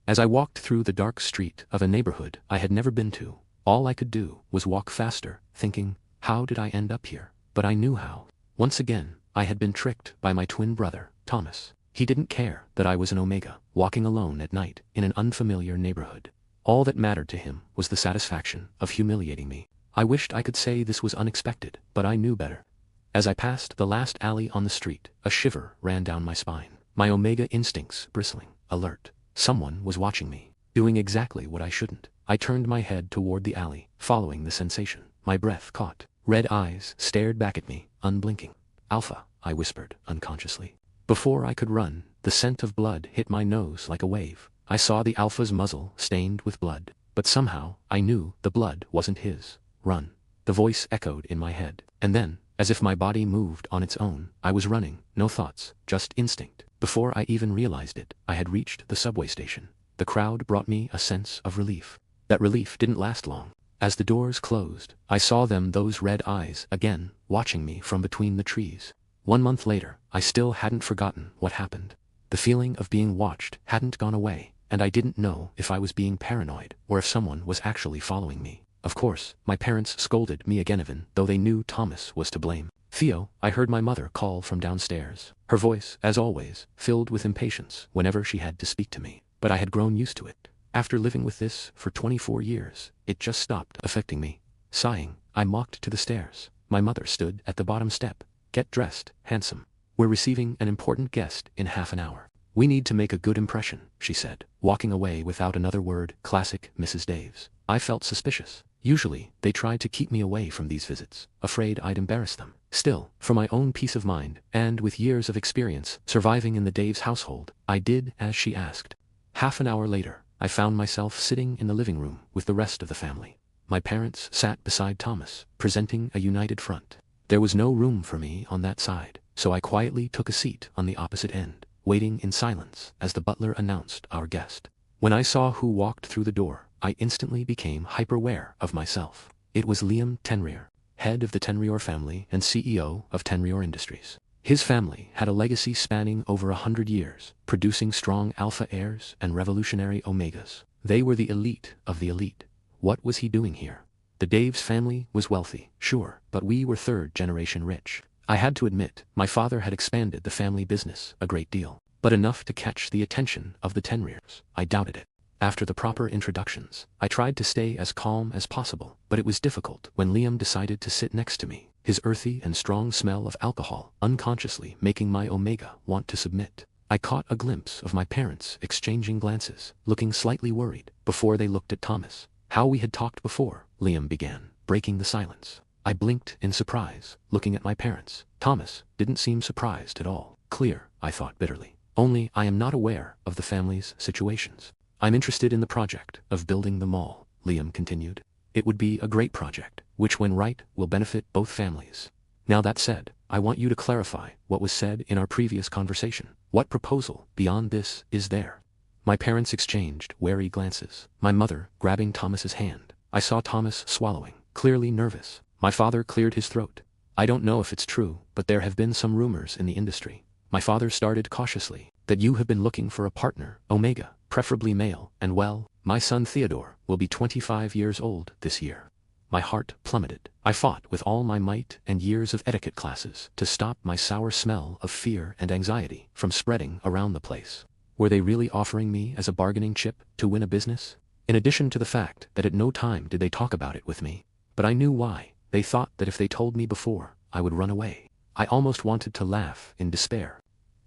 As I walked through the dark street of a neighborhood I had never been to, all I could do was walk faster, thinking, how did I end up here? But I knew how. Once again, I had been tricked by my twin brother, Thomas. He didn't care that I was an Omega, walking alone at night in an unfamiliar neighborhood. All that mattered to him was the satisfaction of humiliating me. I wished I could say this was unexpected, but I knew better. As I passed the last alley on the street, a shiver ran down my spine. My Omega instincts bristling, alert. Someone was watching me, doing exactly what I shouldn't. I turned my head toward the alley, following the sensation. My breath caught. Red eyes stared back at me, unblinking. Alpha, I whispered, unconsciously. Before I could run, the scent of blood hit my nose like a wave. I saw the Alpha's muzzle stained with blood, but somehow I knew the blood wasn't his. Run. The voice echoed in my head, and then, as if my body moved on its own, I was running, no thoughts, just instinct. Before I even realized it, I had reached the subway station. The crowd brought me a sense of relief. That relief didn't last long. As the doors closed, I saw those red eyes again, watching me from between the trees. 1 month later, I still hadn't forgotten what happened. The feeling of being watched hadn't gone away, and I didn't know if I was being paranoid or if someone was actually following me. Of course, my parents scolded me again even though they knew Thomas was to blame. Theo, I heard my mother call from downstairs. Her voice, as always, filled with impatience whenever she had to speak to me. But I had grown used to it. After living with this for 24 years, it just stopped affecting me. Sighing, I walked to the stairs. My mother stood at the bottom step. Get dressed, handsome. We're receiving an important guest in half an hour. We need to make a good impression, she said, walking away without another word. Classic Mrs. Daves. I felt suspicious. Usually, they tried to keep me away from these visits, afraid I'd embarrass them. Still, for my own peace of mind, and with years of experience surviving in the Daves household, I did as she asked. Half an hour later, I found myself sitting in the living room with the rest of the family. My parents sat beside Thomas, presenting a united front. There was no room for me on that side, so I quietly took a seat on the opposite end, waiting in silence as the butler announced our guest. When I saw who walked through the door, I instantly became hyper-aware of myself. It was Liam Tenrrier, head of the Tenrrier family and CEO of Tenrrier Industries. His family had a legacy spanning over 100 years, producing strong alpha heirs and revolutionary Omegas. They were the elite of the elite. What was he doing here? The Daves family was wealthy, sure, but we were third-generation rich. I had to admit, my father had expanded the family business a great deal, but enough to catch the attention of the Tenrriers. I doubted it. After the proper introductions, I tried to stay as calm as possible, but it was difficult when Liam decided to sit next to me, his earthy and strong smell of alcohol unconsciously making my Omega want to submit. I caught a glimpse of my parents exchanging glances, looking slightly worried, before they looked at Thomas. How we had talked before, Liam began, breaking the silence. I blinked in surprise, looking at my parents. Thomas didn't seem surprised at all. Clear, I thought bitterly. Only I am not aware of the family's situations. I'm interested in the project of building the mall, Liam continued. It would be a great project, which when right, will benefit both families. Now that said, I want you to clarify what was said in our previous conversation. What proposal beyond this is there? My parents exchanged wary glances, my mother grabbing Thomas's hand. I saw Thomas swallowing, clearly nervous. My father cleared his throat. I don't know if it's true, but there have been some rumors in the industry. My father started cautiously, that you have been looking for a partner, Omega, preferably male, and well, my son Theodore will be 25 years old this year. My heart plummeted. I fought with all my might and years of etiquette classes to stop my sour smell of fear and anxiety from spreading around the place. Were they really offering me as a bargaining chip to win a business? In addition to the fact that at no time did they talk about it with me. But I knew why. They thought that if they told me before, I would run away. I almost wanted to laugh in despair.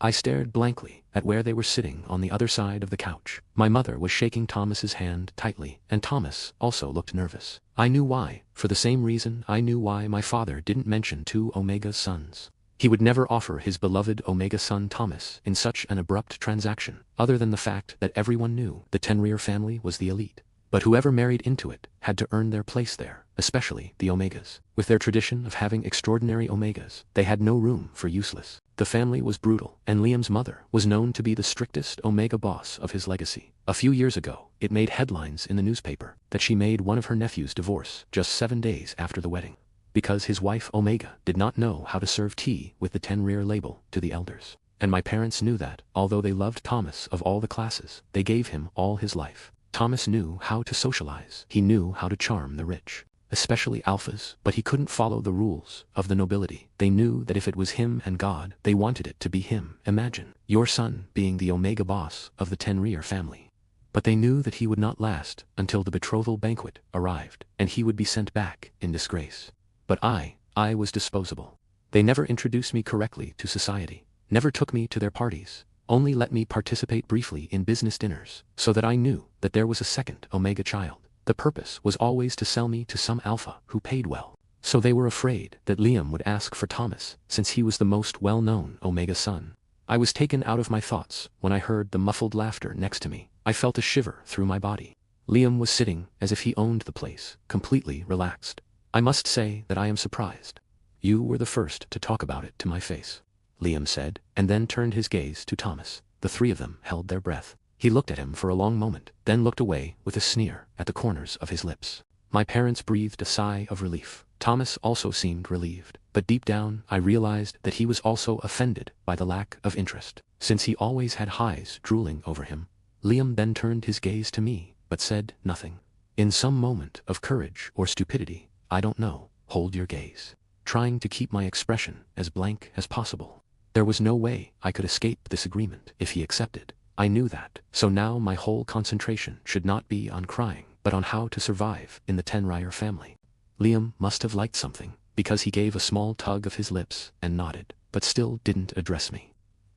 I stared blankly at where they were sitting on the other side of the couch. My mother was shaking Thomas's hand tightly, and Thomas also looked nervous. I knew why. For the same reason I knew why my father didn't mention 2 Omega sons. He would never offer his beloved Omega son Thomas in such an abrupt transaction, other than the fact that everyone knew the Tenrrier family was the elite. But whoever married into it had to earn their place there, especially the Omegas. With their tradition of having extraordinary Omegas, they had no room for useless. The family was brutal, and Liam's mother was known to be the strictest Omega boss of his legacy. A few years ago, it made headlines in the newspaper that she made one of her nephews divorce just 7 days after the wedding, because his wife Omega did not know how to serve tea with the Tenrrier label to the elders. And my parents knew that, although they loved Thomas of all the classes, they gave him all his life. Thomas knew how to socialize. He knew how to charm the rich, especially alphas, but he couldn't follow the rules of the nobility. They knew that if it was him and God, they wanted it to be him. Imagine your son being the Omega boss of the Tenrrier family. But they knew that he would not last until the betrothal banquet arrived, and he would be sent back in disgrace. But I was disposable. They never introduced me correctly to society, never took me to their parties, only let me participate briefly in business dinners, so that I knew that there was a second Omega child. The purpose was always to sell me to some alpha who paid well. So they were afraid that Liam would ask for Thomas, since he was the most well-known Omega son. I was taken out of my thoughts when I heard the muffled laughter next to me. I felt a shiver through my body. Liam was sitting as if he owned the place, completely relaxed. I must say that I am surprised. You were the first to talk about it to my face, Liam said, and then turned his gaze to Thomas. The three of them held their breath. He looked at him for a long moment, then looked away with a sneer at the corners of his lips. My parents breathed a sigh of relief. Thomas also seemed relieved, but deep down I realized that he was also offended by the lack of interest, since he always had highs drooling over him. Liam then turned his gaze to me, but said nothing. In some moment of courage or stupidity, I don't know, hold your gaze, trying to keep my expression as blank as possible. There was no way I could escape this agreement if he accepted. I knew that, so now my whole concentration should not be on crying, but on how to survive in the Tenrrier family. Liam must have liked something, because he gave a small tug of his lips and nodded, but still didn't address me.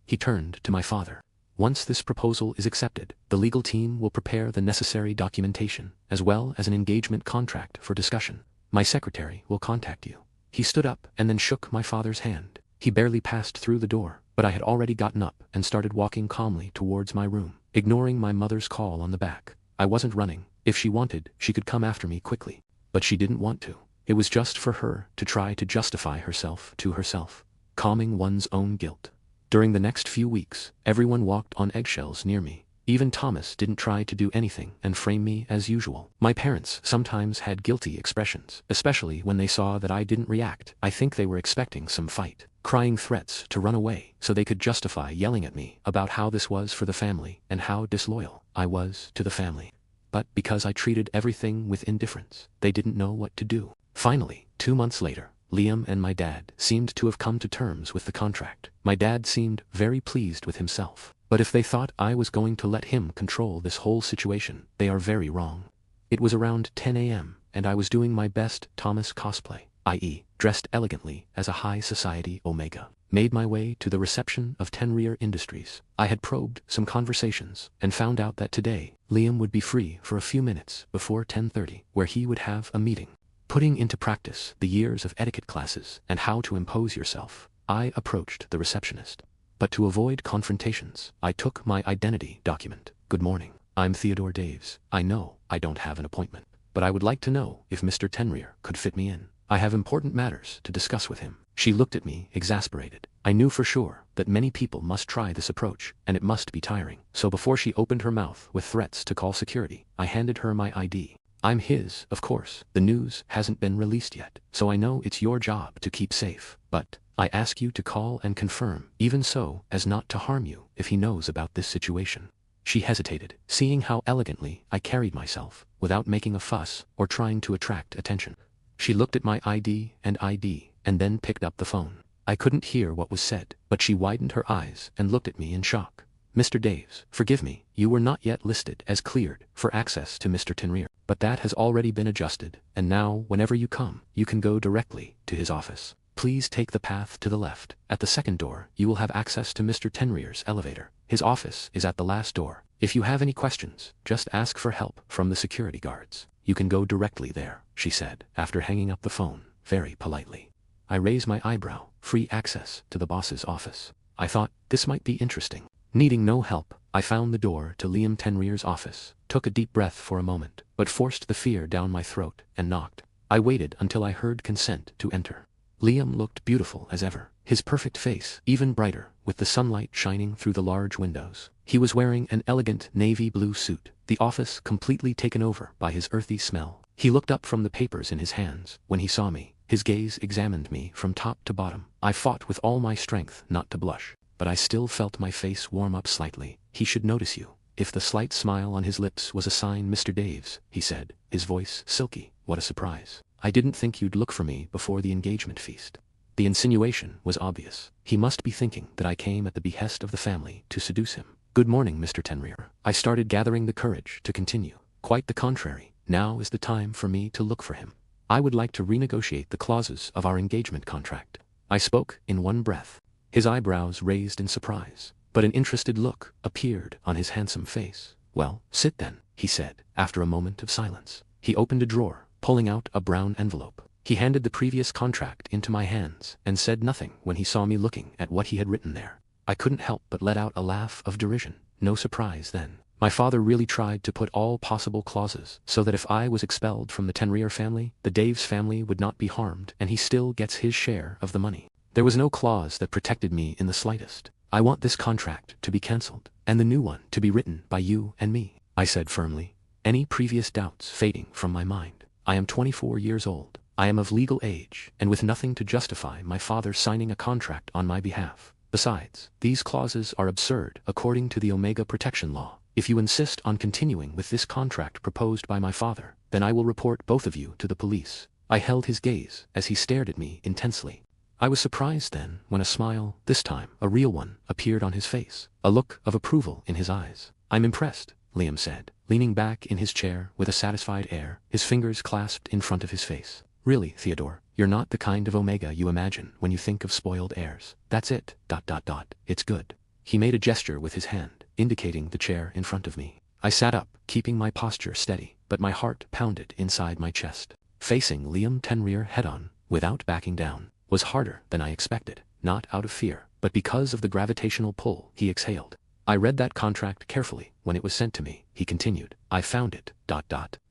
He turned to my father. Once this proposal is accepted, the legal team will prepare the necessary documentation, as well as an engagement contract for discussion. My secretary will contact you. He stood up and then shook my father's hand. He barely passed through the door, but I had already gotten up and started walking calmly towards my room, ignoring my mother's call on the back. I wasn't running. If she wanted, she could come after me quickly. But she didn't want to. It was just for her to try to justify herself to herself, calming one's own guilt. During the next few weeks, everyone walked on eggshells near me. Even Thomas didn't try to do anything and frame me as usual. My parents sometimes had guilty expressions, especially when they saw that I didn't react. I think they were expecting some fight, crying threats to run away so they could justify yelling at me about how this was for the family and how disloyal I was to the family. But because I treated everything with indifference, they didn't know what to do. Finally, 2 months later, Liam and my dad seemed to have come to terms with the contract. My dad seemed very pleased with himself. But if they thought I was going to let him control this whole situation, they are very wrong. It was around 10 a.m., and I was doing my best Thomas cosplay, i.e., dressed elegantly as a high society Omega. Made my way to the reception of Tenrrier Industries. I had probed some conversations and found out that today, Liam would be free for a few minutes before 10:30, where he would have a meeting. Putting into practice the years of etiquette classes and how to impose yourself, I approached the receptionist. But to avoid confrontations, I took my identity document. Good morning, I'm Theodore Daves. I know I don't have an appointment, but I would like to know if Mr. Tenrrier could fit me in. I have important matters to discuss with him. She looked at me, exasperated. I knew for sure that many people must try this approach, and it must be tiring. So before she opened her mouth with threats to call security, I handed her my ID. I'm his, of course. The news hasn't been released yet, so I know it's your job to keep safe. But I ask you to call and confirm, even so as not to harm you if he knows about this situation. She hesitated, seeing how elegantly I carried myself, without making a fuss or trying to attract attention. She looked at my ID, and then picked up the phone. I couldn't hear what was said, but she widened her eyes and looked at me in shock. Mr. Daves, forgive me, you were not yet listed as cleared for access to Mr. Tenrrier, but that has already been adjusted, and now whenever you come, you can go directly to his office. Please take the path to the left. At the second door, you will have access to Mr. Tenrrier's elevator. His office is at the last door. If you have any questions, just ask for help from the security guards. You can go directly there, she said, after hanging up the phone, very politely. I raised my eyebrow. Free access to the boss's office. I thought this might be interesting. Needing no help, I found the door to Liam Tenrrier's office, took a deep breath for a moment, but forced the fear down my throat and knocked. I waited until I heard consent to enter. Liam looked beautiful as ever, his perfect face even brighter with the sunlight shining through the large windows. He was wearing an elegant navy blue suit, the office completely taken over by his earthy smell. He looked up from the papers in his hands. When he saw me, his gaze examined me from top to bottom. I fought with all my strength not to blush, but I still felt my face warm up slightly. "He should notice you." If the slight smile on his lips was a sign, "Mr. Daves," he said, his voice silky. "What a surprise. I didn't think you'd look for me before the engagement feast." The insinuation was obvious. He must be thinking that I came at the behest of the family to seduce him. "Good morning, Mr. Tenrrier." I started gathering the courage to continue. "Quite the contrary. Now is the time for me to look for him. I would like to renegotiate the clauses of our engagement contract." I spoke in one breath. His eyebrows raised in surprise, but an interested look appeared on his handsome face. "Well, sit then," he said, after a moment of silence. He opened a drawer, pulling out a brown envelope. He handed the previous contract into my hands, and said nothing when he saw me looking at what he had written there. I couldn't help but let out a laugh of derision. No surprise then. My father really tried to put all possible clauses so that if I was expelled from the Tenrrier family, the Daves family would not be harmed and he still gets his share of the money. There was no clause that protected me in the slightest. "I want this contract to be cancelled, and the new one to be written by you and me," I said firmly, any previous doubts fading from my mind. "I am 24 years old. I am of legal age, and with nothing to justify my father signing a contract on my behalf. Besides, these clauses are absurd according to the Omega protection law. If you insist on continuing with this contract proposed by my father, then I will report both of you to the police." I held his gaze as he stared at me intensely. I was surprised then when a smile, this time a real one, appeared on his face, a look of approval in his eyes. "I'm impressed," Liam said, leaning back in his chair with a satisfied air, his fingers clasped in front of his face. "Really, Theodore, you're not the kind of Omega you imagine when you think of spoiled heirs. That's it, ... It's good." He made a gesture with his hand, indicating the chair in front of me. I sat up, keeping my posture steady, but my heart pounded inside my chest. Facing Liam Tenrrier head-on, without backing down, was harder than I expected, not out of fear, but because of the gravitational pull he exhaled. "I read that contract carefully when it was sent to me," he continued. "I found it ...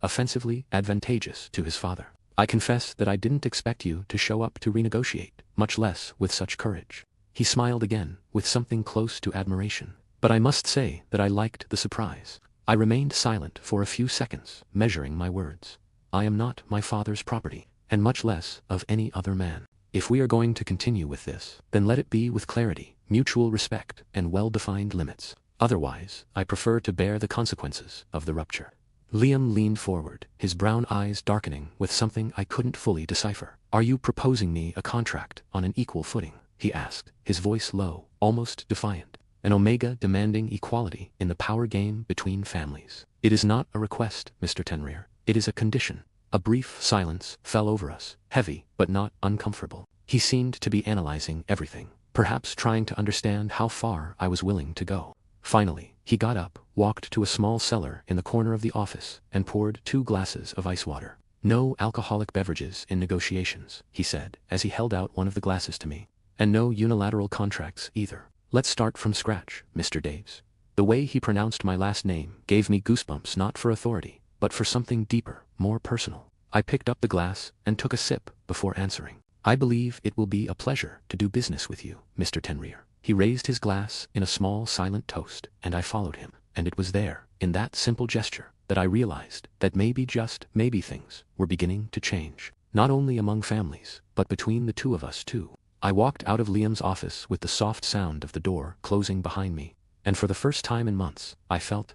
offensively advantageous to his father. I confess that I didn't expect you to show up to renegotiate, much less with such courage." He smiled again, with something close to admiration. But I must say that I liked the surprise. I remained silent for a few seconds, measuring my words. "I am not my father's property, and much less of any other man. If we are going to continue with this, then let it be with clarity, mutual respect, and well-defined limits. Otherwise, I prefer to bear the consequences of the rupture." Liam leaned forward, his brown eyes darkening with something I couldn't fully decipher. "Are you proposing me a contract on an equal footing?" he asked, his voice low, almost defiant. "An Omega demanding equality in the power game between families. It is not a request, Mr. Tenrrier. It is a condition." A brief silence fell over us, heavy but not uncomfortable. He seemed to be analyzing everything, perhaps trying to understand how far I was willing to go. Finally, he got up, walked to a small cellar in the corner of the office, and poured 2 glasses of ice water. "No alcoholic beverages in negotiations," he said, as he held out one of the glasses to me. "And no unilateral contracts either. Let's start from scratch, Mr. Daves." The way he pronounced my last name gave me goosebumps, not for authority, but for something deeper, more personal. I picked up the glass and took a sip before answering. "I believe it will be a pleasure to do business with you, Mr. Tenrrier." He raised his glass in a small silent toast, and I followed him. And it was there, in that simple gesture, that I realized that maybe, just maybe, things were beginning to change. Not only among families, but between the two of us too. I walked out of Liam's office with the soft sound of the door closing behind me, and for the first time in months, I felt ...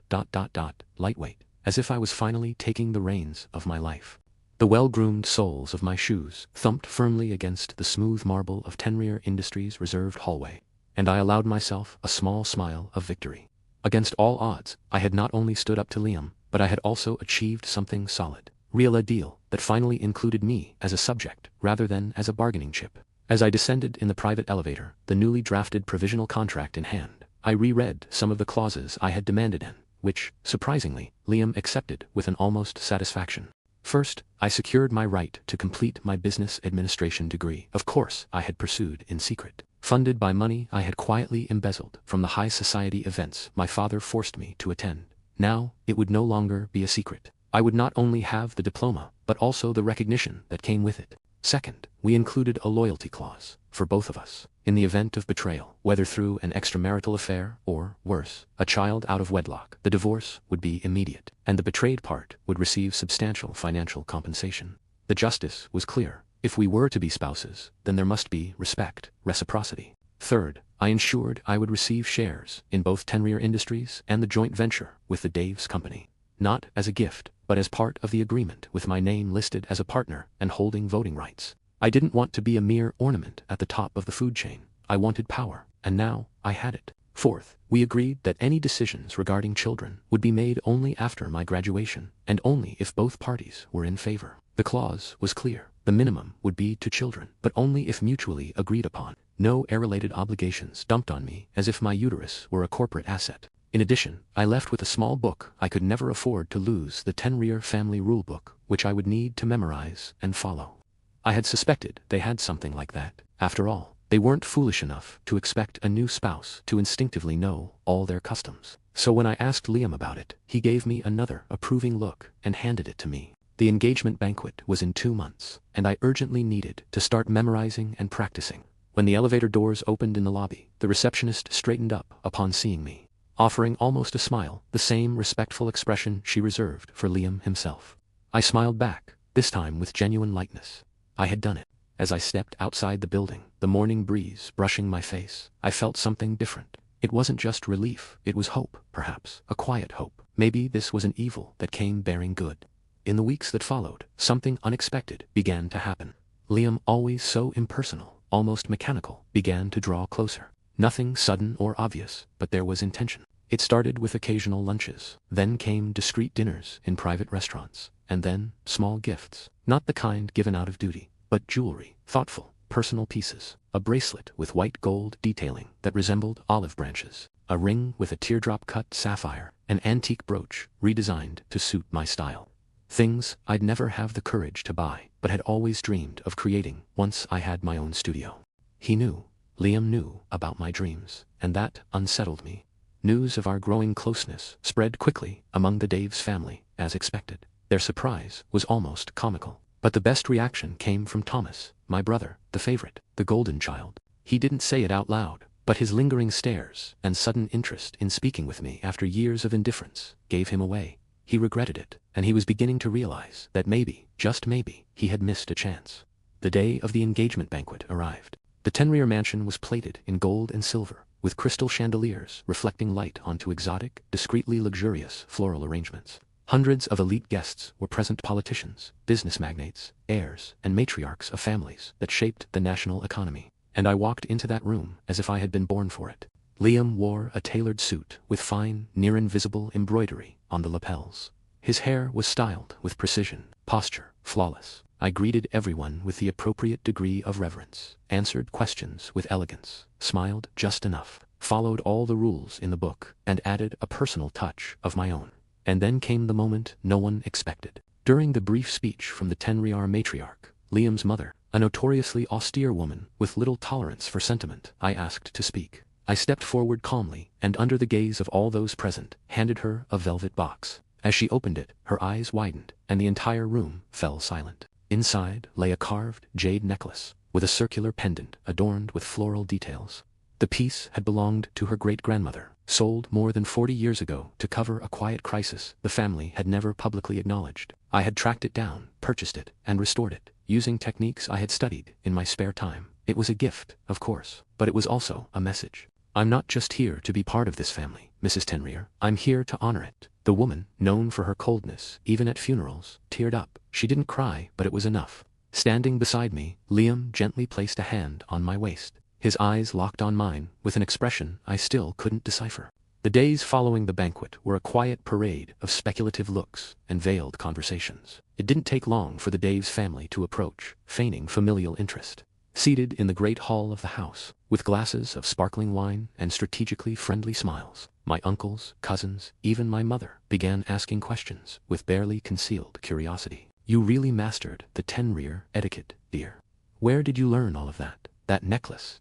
lightweight, as if I was finally taking the reins of my life. The well-groomed soles of my shoes thumped firmly against the smooth marble of Tenrrier Industries' reserved hallway, and I allowed myself a small smile of victory. Against all odds, I had not only stood up to Liam, but I had also achieved something solid. A deal that finally included me as a subject rather than as a bargaining chip. As I descended in the private elevator, the newly drafted provisional contract in hand, I reread some of the clauses I had demanded in, which, surprisingly, Liam accepted with an almost satisfaction. First, I secured my right to complete my business administration degree. Of course, I had pursued in secret, funded by money I had quietly embezzled from the high society events my father forced me to attend. Now, it would no longer be a secret. I would not only have the diploma, but also the recognition that came with it. Second, we included a loyalty clause for both of us. In the event of betrayal, whether through an extramarital affair or, worse, a child out of wedlock, the divorce would be immediate, and the betrayed part would receive substantial financial compensation. The justice was clear. If we were to be spouses, then there must be respect, reciprocity. Third, I ensured I would receive shares in both Tenrrier Industries and the joint venture with the Daves Company. Not as a gift, but as part of the agreement, with my name listed as a partner and holding voting rights. I didn't want to be a mere ornament at the top of the food chain. I wanted power, and now I had it. Fourth, we agreed that any decisions regarding children would be made only after my graduation, and only if both parties were in favor. The clause was clear. The minimum would be 2 children, but only if mutually agreed upon. No heir-related obligations dumped on me as if my uterus were a corporate asset. In addition, I left with a small book. I could never afford to lose the Tenrrier family rulebook, which I would need to memorize and follow. I had suspected they had something like that. After all, they weren't foolish enough to expect a new spouse to instinctively know all their customs. So when I asked Liam about it, he gave me another approving look and handed it to me. The engagement banquet was in 2 months, and I urgently needed to start memorizing and practicing. When the elevator doors opened in the lobby, the receptionist straightened up upon seeing me, offering almost a smile, the same respectful expression she reserved for Liam himself. I smiled back, this time with genuine lightness. I had done it. As I stepped outside the building, the morning breeze brushing my face, I felt something different. It wasn't just relief, it was hope, perhaps, a quiet hope. Maybe this was an evil that came bearing good. In the weeks that followed, something unexpected began to happen. Liam, always so impersonal, almost mechanical, began to draw closer. Nothing sudden or obvious, but there was intention. It started with occasional lunches, then came discreet dinners in private restaurants, and then small gifts, not the kind given out of duty, but jewelry, thoughtful, personal pieces, a bracelet with white gold detailing that resembled olive branches, a ring with a teardrop-cut sapphire, an antique brooch redesigned to suit my style. Things I'd never have the courage to buy, but had always dreamed of creating once I had my own studio. He knew, Liam knew about my dreams, and that unsettled me. News of our growing closeness spread quickly among the Daves family, as expected. Their surprise was almost comical. But the best reaction came from Thomas, my brother, the favorite, the golden child. He didn't say it out loud, but his lingering stares and sudden interest in speaking with me after years of indifference gave him away. He regretted it, and he was beginning to realize that maybe, just maybe, he had missed a chance. The day of the engagement banquet arrived. The Tenrrier mansion was plated in gold and silver, with crystal chandeliers reflecting light onto exotic, discreetly luxurious floral arrangements. Hundreds of elite guests were present: politicians, business magnates, heirs, and matriarchs of families that shaped the national economy. And I walked into that room as if I had been born for it. Liam wore a tailored suit with fine, near-invisible embroidery on the lapels. His hair was styled with precision, posture flawless. I greeted everyone with the appropriate degree of reverence, answered questions with elegance, smiled just enough, followed all the rules in the book, and added a personal touch of my own. And then came the moment no one expected. During the brief speech from the Tenrrier matriarch, Liam's mother, a notoriously austere woman with little tolerance for sentiment, I asked to speak. I stepped forward calmly, and under the gaze of all those present, handed her a velvet box. As she opened it, her eyes widened, and the entire room fell silent. Inside lay a carved jade necklace, with a circular pendant adorned with floral details. The piece had belonged to her great-grandmother, sold more than 40 years ago to cover a quiet crisis the family had never publicly acknowledged. I had tracked it down, purchased it, and restored it, using techniques I had studied in my spare time. It was a gift, of course, but it was also a message. I'm not just here to be part of this family, Mrs. Tenrrier. I'm here to honor it. The woman, known for her coldness, even at funerals, teared up. She didn't cry, but it was enough. Standing beside me, Liam gently placed a hand on my waist. His eyes locked on mine, with an expression I still couldn't decipher. The days following the banquet were a quiet parade of speculative looks and veiled conversations. It didn't take long for the Daves family to approach, feigning familial interest. Seated in the great hall of the house, with glasses of sparkling wine and strategically friendly smiles, my uncles, cousins, even my mother, began asking questions with barely concealed curiosity. You really mastered the Tenrrier etiquette, dear. Where did you learn all of that? That necklace, ...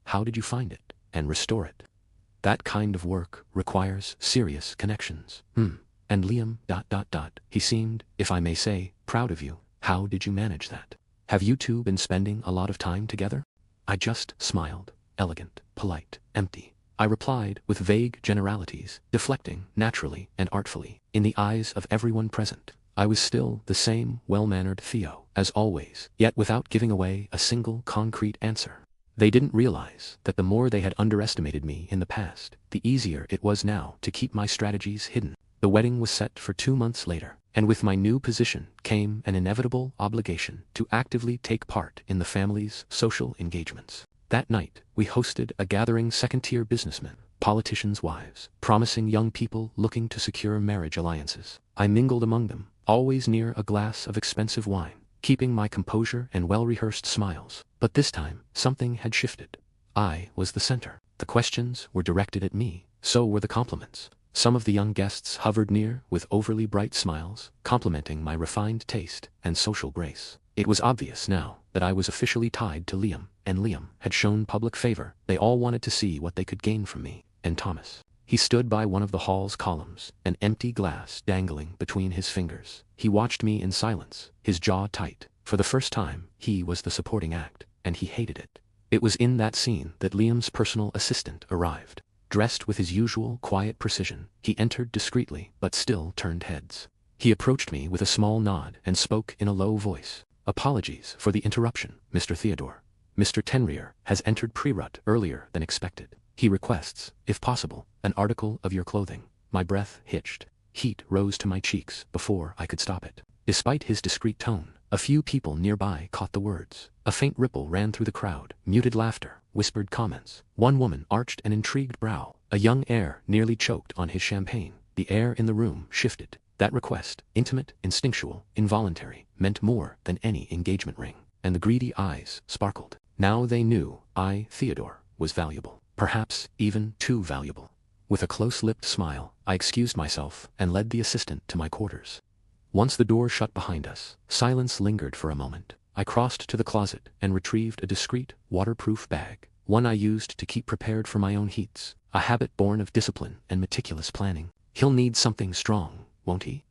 How did you find it and restore it? That kind of work requires serious connections. And Liam, ... He seemed, if I may say, proud of you. How did you manage that? Have you two been spending a lot of time together? I just smiled, elegant, polite, empty. I replied with vague generalities, deflecting naturally and artfully. In the eyes of everyone present, I was still the same well-mannered Theo, as always, yet without giving away a single concrete answer. They didn't realize that the more they had underestimated me in the past, the easier it was now to keep my strategies hidden. The wedding was set for 2 months later, and with my new position came an inevitable obligation to actively take part in the family's social engagements. That night, we hosted a gathering second-tier businessmen, politicians' wives, promising young people looking to secure marriage alliances. I mingled among them, always near a glass of expensive wine, keeping my composure and well-rehearsed smiles. But this time, something had shifted. I was the center. The questions were directed at me, so were the compliments. Some of the young guests hovered near with overly bright smiles, complimenting my refined taste and social grace. It was obvious now that I was officially tied to Liam, and Liam had shown public favor. They all wanted to see what they could gain from me. And Thomas. He stood by one of the hall's columns, an empty glass dangling between his fingers. He watched me in silence, his jaw tight. For the first time, he was the supporting act, and he hated it. It was in that scene that Liam's personal assistant arrived. Dressed with his usual quiet precision, he entered discreetly but still turned heads. He approached me with a small nod and spoke in a low voice. "Apologies for the interruption, Mr. Theodore. Mr. Tenrrier has entered Prerut earlier than expected. He requests, if possible, an article of your clothing." My breath hitched. Heat rose to my cheeks before I could stop it. Despite his discreet tone, a few people nearby caught the words. A faint ripple ran through the crowd, muted laughter, whispered comments. One woman arched an intrigued brow. A young heir nearly choked on his champagne. The air in the room shifted. That request, intimate, instinctual, involuntary, meant more than any engagement ring. And the greedy eyes sparkled. Now they knew I, Theodore, was valuable. Perhaps even too valuable. With a close-lipped smile, I excused myself and led the assistant to my quarters. Once the door shut behind us, silence lingered for a moment. I crossed to the closet and retrieved a discreet, waterproof bag, one I used to keep prepared for my own heats, a habit born of discipline and meticulous planning. "He'll need something strong, won't he?"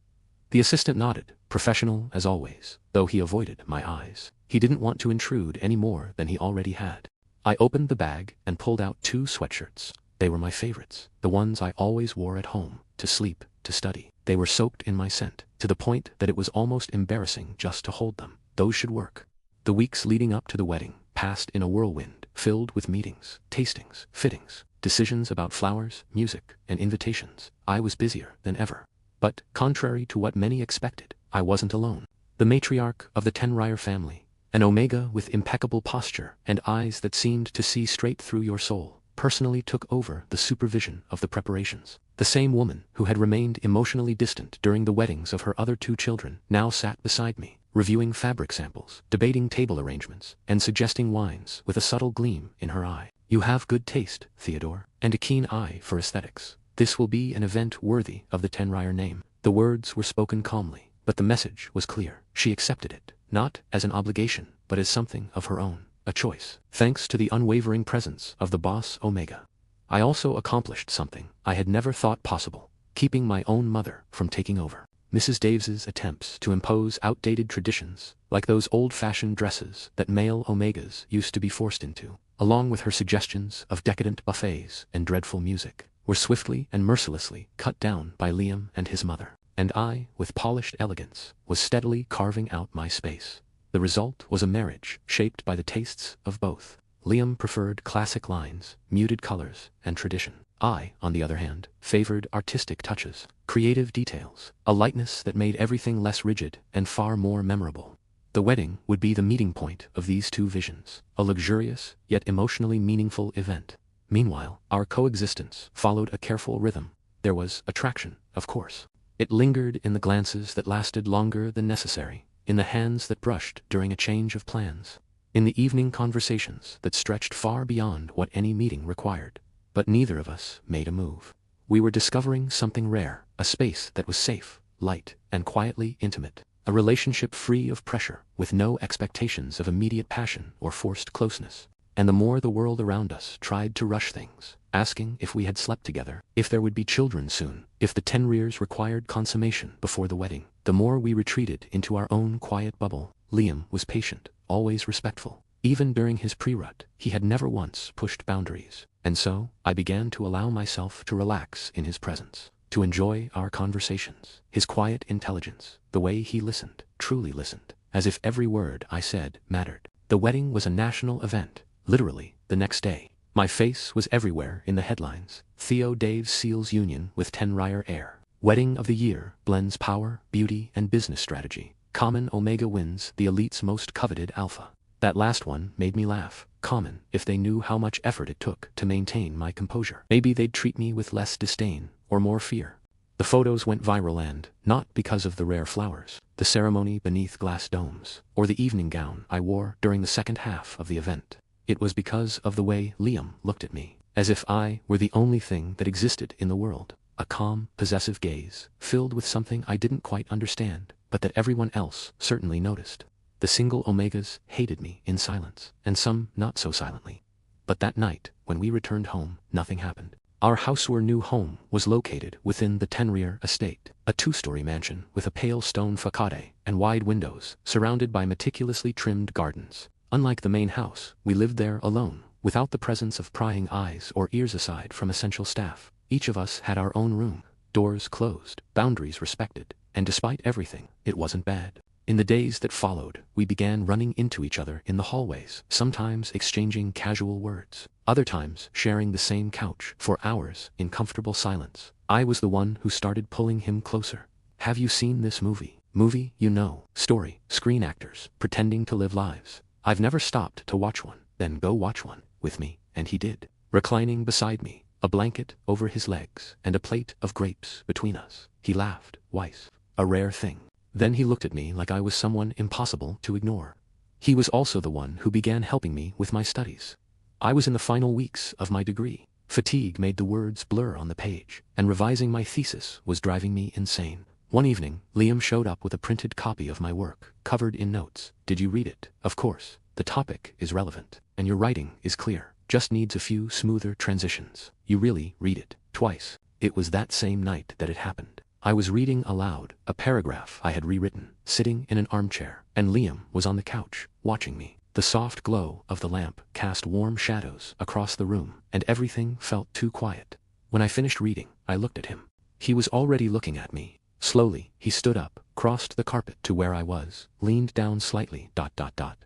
The assistant nodded, professional as always, though he avoided my eyes. He didn't want to intrude any more than he already had. I opened the bag and pulled out 2 sweatshirts. They were my favorites, the ones I always wore at home, to sleep, to study. They were soaked in my scent, to the point that it was almost embarrassing just to hold them. Those should work. The weeks leading up to the wedding passed in a whirlwind, filled with meetings, tastings, fittings, decisions about flowers, music, and invitations. I was busier than ever. But, contrary to what many expected, I wasn't alone. The matriarch of the Tenrrier family, an Omega with impeccable posture and eyes that seemed to see straight through your soul, personally took over the supervision of the preparations. The same woman who had remained emotionally distant during the weddings of her other 2 children now sat beside me, reviewing fabric samples, debating table arrangements, and suggesting wines with a subtle gleam in her eye. "You have good taste, Theodore, and a keen eye for aesthetics. This will be an event worthy of the Tenrrier name." The words were spoken calmly, but the message was clear. She accepted it, not as an obligation, but as something of her own, a choice. Thanks to the unwavering presence of the boss Omega, I also accomplished something I had never thought possible, keeping my own mother from taking over. Mrs. Daves's attempts to impose outdated traditions, like those old-fashioned dresses that male Omegas used to be forced into, along with her suggestions of decadent buffets and dreadful music, were swiftly and mercilessly cut down by Liam and his mother. And I, with polished elegance, was steadily carving out my space. The result was a marriage shaped by the tastes of both. Liam preferred classic lines, muted colors, and tradition. I, on the other hand, favored artistic touches, creative details, a lightness that made everything less rigid and far more memorable. The wedding would be the meeting point of these 2 visions, a luxurious yet emotionally meaningful event. Meanwhile, our coexistence followed a careful rhythm. There was attraction, of course. It lingered in the glances that lasted longer than necessary, in the hands that brushed during a change of plans, in the evening conversations that stretched far beyond what any meeting required. But neither of us made a move. We were discovering something rare, a space that was safe, light, and quietly intimate. A relationship free of pressure, with no expectations of immediate passion or forced closeness. And the more the world around us tried to rush things, asking if we had slept together, if there would be children soon, if the Tenrriers required consummation before the wedding, the more we retreated into our own quiet bubble. Liam was patient, always respectful. Even during his pre-rut, he had never once pushed boundaries. And so, I began to allow myself to relax in his presence, to enjoy our conversations, his quiet intelligence, the way he listened, truly listened, as if every word I said mattered. The wedding was a national event, literally, the next day. My face was everywhere in the headlines. Theo Daves seals union with Tenrrier heir. Wedding of the year blends power, beauty, and business strategy. Common Omega wins the elite's most coveted alpha. That last one made me laugh. Common, if they knew how much effort it took to maintain my composure. Maybe they'd treat me with less disdain, or more fear. The photos went viral and, not because of the rare flowers, the ceremony beneath glass domes, or the evening gown I wore during the second half of the event. It was because of the way Liam looked at me, as if I were the only thing that existed in the world. A calm, possessive gaze, filled with something I didn't quite understand, but that everyone else certainly noticed. The single Omegas hated me in silence, and some not so silently. But that night, when we returned home, nothing happened. Our house's new home was located within the Tenrrier estate, a 2-story mansion with a pale stone facade and wide windows, surrounded by meticulously trimmed gardens. Unlike the main house, we lived there alone, without the presence of prying eyes or ears aside from essential staff. Each of us had our own room, doors closed, boundaries respected, and despite everything, it wasn't bad. In the days that followed, we began running into each other in the hallways, sometimes exchanging casual words, other times sharing the same couch for hours in comfortable silence. I was the one who started pulling him closer. Have you seen this movie? Movie, you know, story, screen actors, pretending to live lives. I've never stopped to watch one. Then go watch one, with me, and he did. Reclining beside me, a blanket over his legs, and a plate of grapes between us. He laughed, Weiss. A rare thing. Then he looked at me like I was someone impossible to ignore. He was also the one who began helping me with my studies. I was in the final weeks of my degree. Fatigue made the words blur on the page, and revising my thesis was driving me insane. One evening, Liam showed up with a printed copy of my work, covered in notes. Did you read it? Of course. The topic is relevant, and your writing is clear. Just needs a few smoother transitions. You really read it. Twice. It was that same night that it happened. I was reading aloud, a paragraph I had rewritten, sitting in an armchair, and Liam was on the couch, watching me. The soft glow of the lamp cast warm shadows across the room, and everything felt too quiet. When I finished reading, I looked at him. He was already looking at me. Slowly, he stood up, crossed the carpet to where I was, leaned down slightly,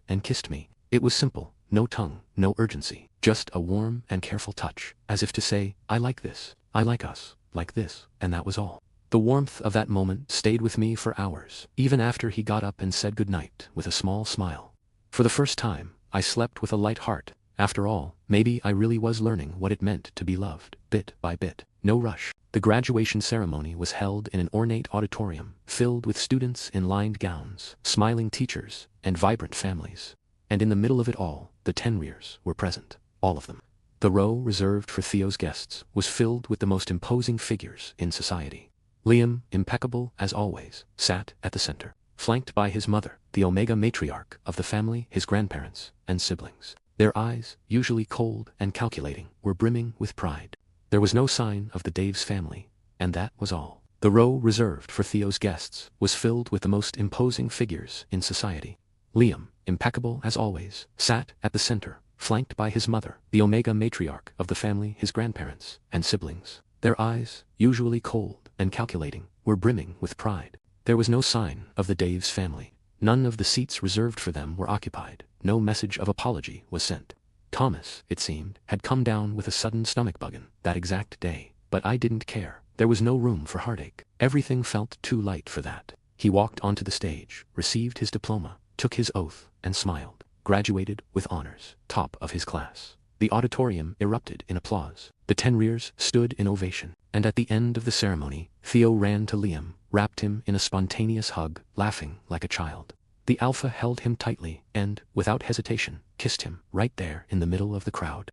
and kissed me. It was simple, no tongue, no urgency, just a warm and careful touch, as if to say, I like this, I like us, like this, and that was all. The warmth of that moment stayed with me for hours, even after he got up and said goodnight with a small smile. For the first time, I slept with a light heart. After all, maybe I really was learning what it meant to be loved, bit by bit. No rush. The graduation ceremony was held in an ornate auditorium, filled with students in lined gowns, smiling teachers, and vibrant families. And in the middle of it all, the Tenrriers were present. All of them. The row reserved for Theo's guests was filled with the most imposing figures in society. Liam, impeccable as always, sat at the center, flanked by his mother, the Omega matriarch of the family, his grandparents, and siblings. Their eyes, usually cold and calculating, were brimming with pride. There was no sign of the Daves family, and that was all. The row reserved for Theo's guests was filled with the most imposing figures in society. Liam, impeccable as always, sat at the center, flanked by his mother, the Omega matriarch of the family, his grandparents, and siblings. Their eyes, usually cold and calculating, were brimming with pride. There was no sign of the Daves family. None of the seats reserved for them were occupied. No message of apology was sent. Thomas, it seemed, had come down with a sudden stomach buggin that exact day, but I didn't care. There was no room for heartache. Everything felt too light for that. He walked onto the stage, received his diploma, took his oath, and smiled. Graduated with honors, top of his class. The auditorium erupted in applause. The Tenrriers stood in ovation, and at the end of the ceremony, Theo ran to Liam, wrapped him in a spontaneous hug, laughing like a child. The alpha held him tightly and, without hesitation, kissed him right there in the middle of the crowd.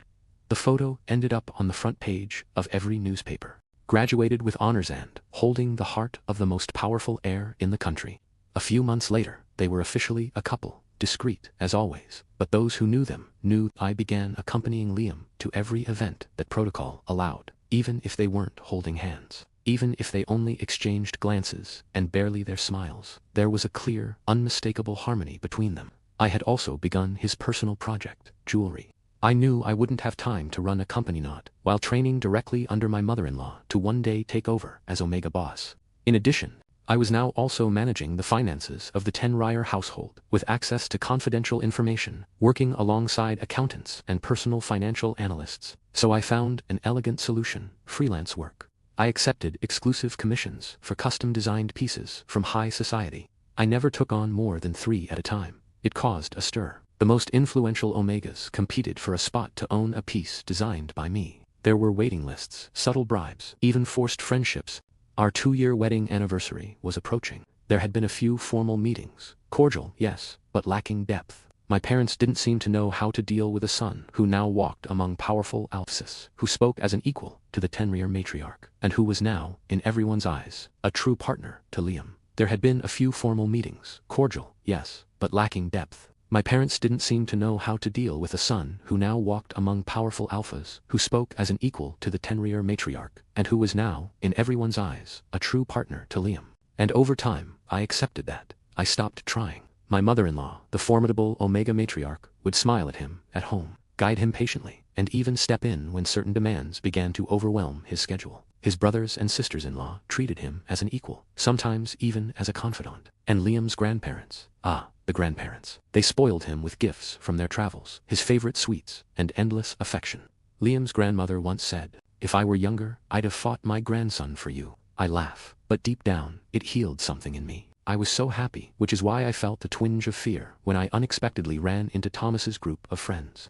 The photo ended up on the front page of every newspaper. Graduated with honors and holding the heart of the most powerful heir in the country. A few months later, they were officially a couple, discreet as always, but those who knew them knew. I began accompanying Liam to every event that protocol allowed, even if they weren't holding hands. Even if they only exchanged glances and barely their smiles, there was a clear, unmistakable harmony between them. I had also begun his personal project, jewelry. I knew I wouldn't have time to run a company not while training directly under my mother-in-law to one day take over as Omega boss. In addition, I was now also managing the finances of the Tenrrier household, with access to confidential information, working alongside accountants and personal financial analysts. So I found an elegant solution: freelance work. I accepted exclusive commissions for custom-designed pieces from high society. I never took on more than 3 at a time. It caused a stir. The most influential Omegas competed for a spot to own a piece designed by me. There were waiting lists, subtle bribes, even forced friendships. Our 2-year wedding anniversary was approaching. There had been a few formal meetings. Cordial, yes, but lacking depth. My parents didn't seem to know how to deal with a son who now walked among powerful alphas, who spoke as an equal to the Tenrrier matriarch, and who was now, in everyone's eyes, a true partner to Liam. There had been a few formal meetings. Cordial, yes, but lacking depth. My parents didn't seem to know how to deal with a son who now walked among powerful alphas, who spoke as an equal to the Tenrrier matriarch, and who was now, in everyone's eyes, a true partner to Liam. And over time, I accepted that. I stopped trying. My mother-in-law, the formidable Omega matriarch, would smile at him at home, guide him patiently, and even step in when certain demands began to overwhelm his schedule. His brothers and sisters-in-law treated him as an equal, sometimes even as a confidant. And Liam's grandparents, the grandparents. They spoiled him with gifts from their travels, his favorite sweets, and endless affection. Liam's grandmother once said, "If I were younger, I'd have fought my grandson for you." I laugh, but deep down, it healed something in me. I was so happy, which is why I felt a twinge of fear when I unexpectedly ran into Thomas's group of friends.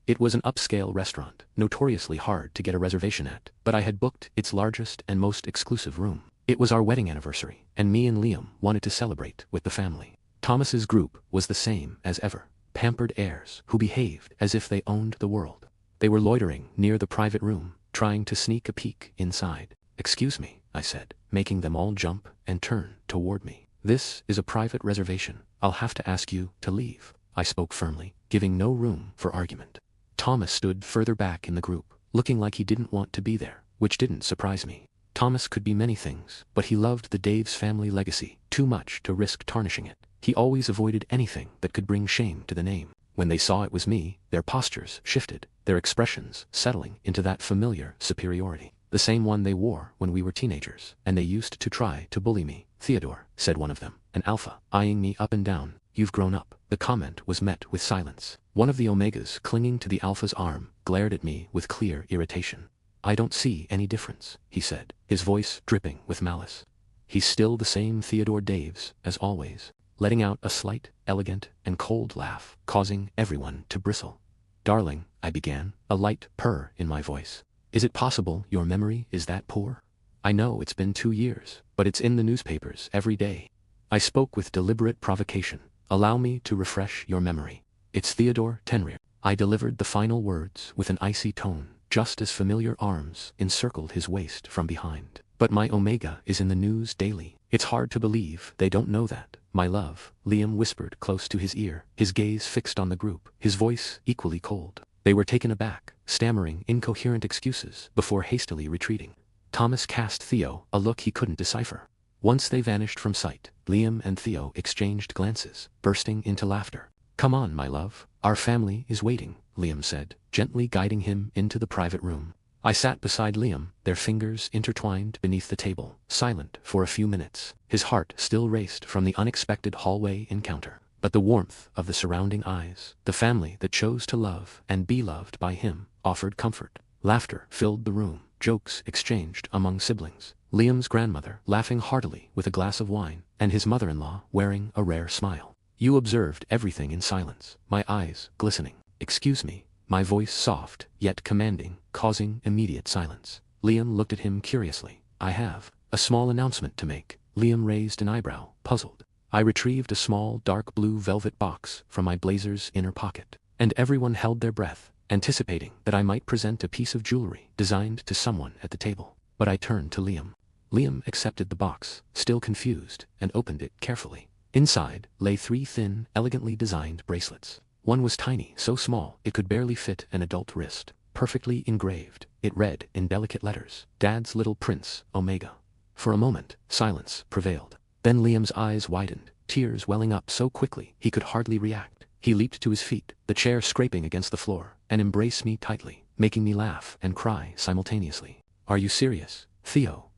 It was an upscale restaurant, notoriously hard to get a reservation at, but I had booked its largest and most exclusive room. It was our wedding anniversary, and me and Liam wanted to celebrate with the family. Thomas's group was the same as ever, pampered heirs who behaved as if they owned the world. They were loitering near the private room, trying to sneak a peek inside. "Excuse me," I said, making them all jump and turn toward me. "This is a private reservation. I'll have to ask you to leave," I spoke firmly, giving no room for argument. Thomas stood further back in the group, looking like he didn't want to be there, which didn't surprise me. Thomas could be many things, but he loved the Daves family legacy too much to risk tarnishing it. He always avoided anything that could bring shame to the name. When they saw it was me, their postures shifted, their expressions settling into that familiar superiority, the same one they wore when we were teenagers, and they used to try to bully me. "Theodore," said one of them, an alpha, eyeing me up and down, "you've grown up." The comment was met with silence. One of the Omegas, clinging to the alpha's arm, glared at me with clear irritation. "I don't see any difference," he said, his voice dripping with malice. "He's still the same Theodore Daves, as always," letting out a slight, elegant, and cold laugh, causing everyone to bristle. "Darling," I began, a light purr in my voice. "Is it possible your memory is that poor? I know it's been 2 years, but it's in the newspapers every day." I spoke with deliberate provocation. "Allow me to refresh your memory. It's Theodore Tenrrier." I delivered the final words with an icy tone, just as familiar arms encircled his waist from behind. "But my Omega is in the news daily. It's hard to believe they don't know that, my love," Liam whispered close to his ear, his gaze fixed on the group, his voice equally cold. They were taken aback, stammering incoherent excuses before hastily retreating. Thomas cast Theo a look he couldn't decipher. Once they vanished from sight, Liam and Theo exchanged glances, bursting into laughter. "Come on, my love, our family is waiting," Liam said, gently guiding him into the private room. I sat beside Liam, their fingers intertwined beneath the table, silent for a few minutes. His heart still raced from the unexpected hallway encounter. But the warmth of the surrounding eyes, the family that chose to love and be loved by him, offered comfort. Laughter filled the room, jokes exchanged among siblings. Liam's grandmother laughing heartily with a glass of wine, and his mother-in-law wearing a rare smile. You observed everything in silence, my eyes glistening. "Excuse me," my voice soft, yet commanding, causing immediate silence. Liam looked at him curiously. "I have a small announcement to make." Liam raised an eyebrow, puzzled. I retrieved a small dark blue velvet box from my blazer's inner pocket, and everyone held their breath, anticipating that I might present a piece of jewelry designed to someone at the table. But I turned to Liam. Liam accepted the box, still confused, and opened it carefully. Inside lay 3 thin, elegantly designed bracelets. One was tiny, so small it could barely fit an adult wrist. Perfectly engraved, it read in delicate letters, "Dad's Little Prince, Omega." For a moment, silence prevailed. Then Liam's eyes widened, tears welling up so quickly he could hardly react. He leaped to his feet, the chair scraping against the floor, and embraced me tightly, making me laugh and cry simultaneously. "Are you serious, Theo?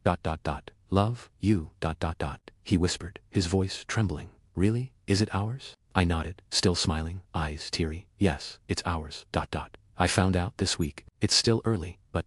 Love, you, he whispered, his voice trembling. Really? Is it ours? I nodded, still smiling, eyes teary. Yes, it's ours, I found out this week. It's still early, but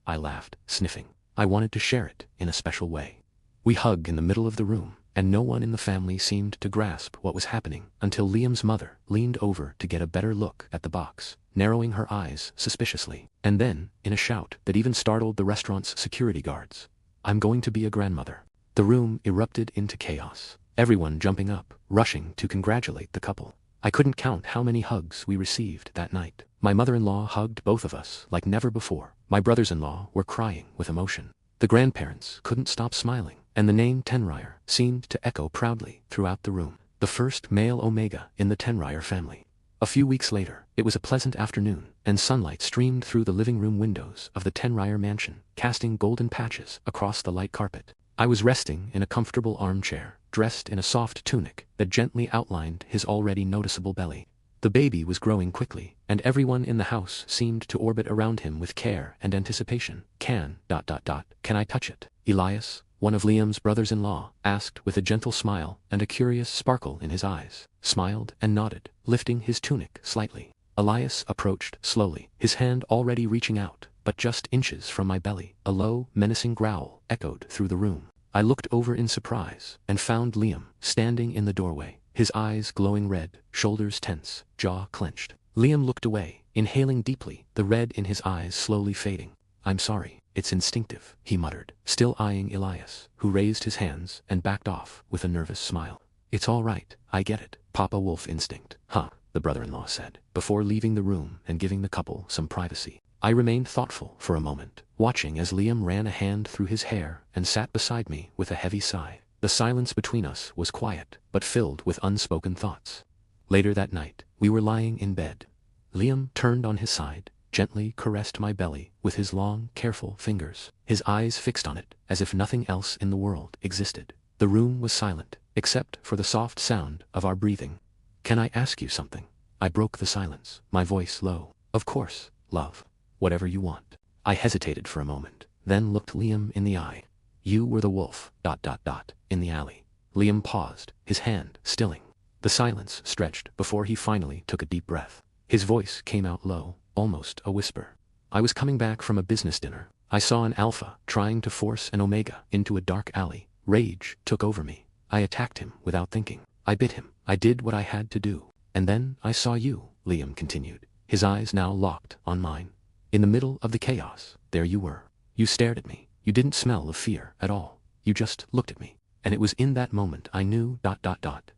I laughed, sniffing. I wanted to share it in a special way. We hugged in the middle of the room, and no one in the family seemed to grasp what was happening until Liam's mother leaned over to get a better look at the box, narrowing her eyes suspiciously, and then, in a shout that even startled the restaurant's security guards, "I'm going to be a grandmother." The room erupted into chaos, everyone jumping up, rushing to congratulate the couple. I couldn't count how many hugs we received that night. My mother-in-law hugged both of us like never before. My brothers-in-law were crying with emotion. The grandparents couldn't stop smiling, and the name Tenrrier seemed to echo proudly throughout the room. The first male Omega in the Tenrrier family. A few weeks later, it was a pleasant afternoon, and sunlight streamed through the living room windows of the Tenrrier mansion, casting golden patches across the light carpet. I was resting in a comfortable armchair, dressed in a soft tunic that gently outlined his already noticeable belly. The baby was growing quickly, and everyone in the house seemed to orbit around him with care and anticipation. Can I touch it? Elias, one of Liam's brothers-in-law, asked with a gentle smile and a curious sparkle in his eyes, smiled and nodded, lifting his tunic slightly. Elias approached slowly, his hand already reaching out, but just inches from my belly. A low, menacing growl echoed through the room. I looked over in surprise and found Liam standing in the doorway, his eyes glowing red, shoulders tense, jaw clenched. Liam looked away, inhaling deeply, the red in his eyes slowly fading. "I'm sorry, it's instinctive," he muttered, still eyeing Elias, who raised his hands and backed off with a nervous smile. "It's all right, I get it. Papa Wolf instinct." "Huh," the brother-in-law said, before leaving the room and giving the couple some privacy. I remained thoughtful for a moment, watching as Liam ran a hand through his hair and sat beside me with a heavy sigh. The silence between us was quiet, but filled with unspoken thoughts. Later that night, we were lying in bed. Liam turned on his side, gently caressed my belly with his long, careful fingers, his eyes fixed on it as if nothing else in the world existed. The room was silent, except for the soft sound of our breathing. "Can I ask you something?" I broke the silence, my voice low. "Of course, love. Whatever you want." I hesitated for a moment, then looked Liam in the eye. "You were the wolf, in the alley." Liam paused, his hand stilling. The silence stretched before he finally took a deep breath. His voice came out low, almost a whisper. "I was coming back from a business dinner. I saw an alpha trying to force an omega into a dark alley. Rage took over me. I attacked him without thinking. I bit him. I did what I had to do. And then I saw you," Liam continued, his eyes now locked on mine. "In the middle of the chaos, there you were. You stared at me. You didn't smell of fear at all. You just looked at me. And it was in that moment I knew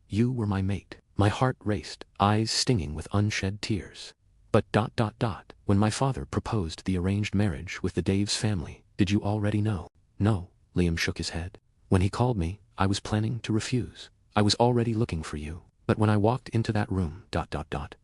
you were my mate." My heart raced, eyes stinging with unshed tears. "But when my father proposed the arranged marriage with the Daves family, did you already know?" "No," Liam shook his head. "When he called me, I was planning to refuse. I was already looking for you. But when I walked into that room,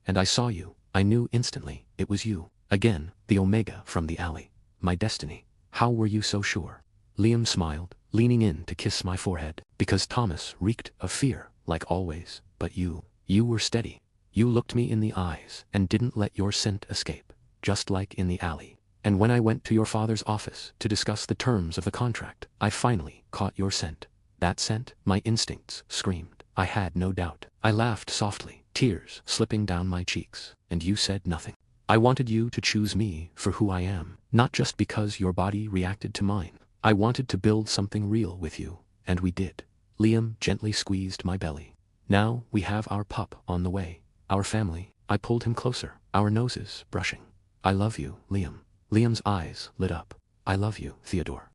and I saw you, I knew instantly it was you. Again, the Omega from the alley. My destiny. How were you so sure?" Liam smiled, leaning in to kiss my forehead. "Because Thomas reeked of fear, like always, but you were steady. You looked me in the eyes and didn't let your scent escape, just like in the alley. And when I went to your father's office to discuss the terms of the contract, I finally caught your scent. That scent, my instincts screamed. I had no doubt. I laughed softly, tears slipping down my cheeks, and you said nothing. I wanted you to choose me for who I am, not just because your body reacted to mine. I wanted to build something real with you, and we did." Liam gently squeezed my belly. "Now we have our pup on the way, our family." I pulled him closer, our noses brushing. "I love you, Liam." Liam's eyes lit up. "I love you, Theodore."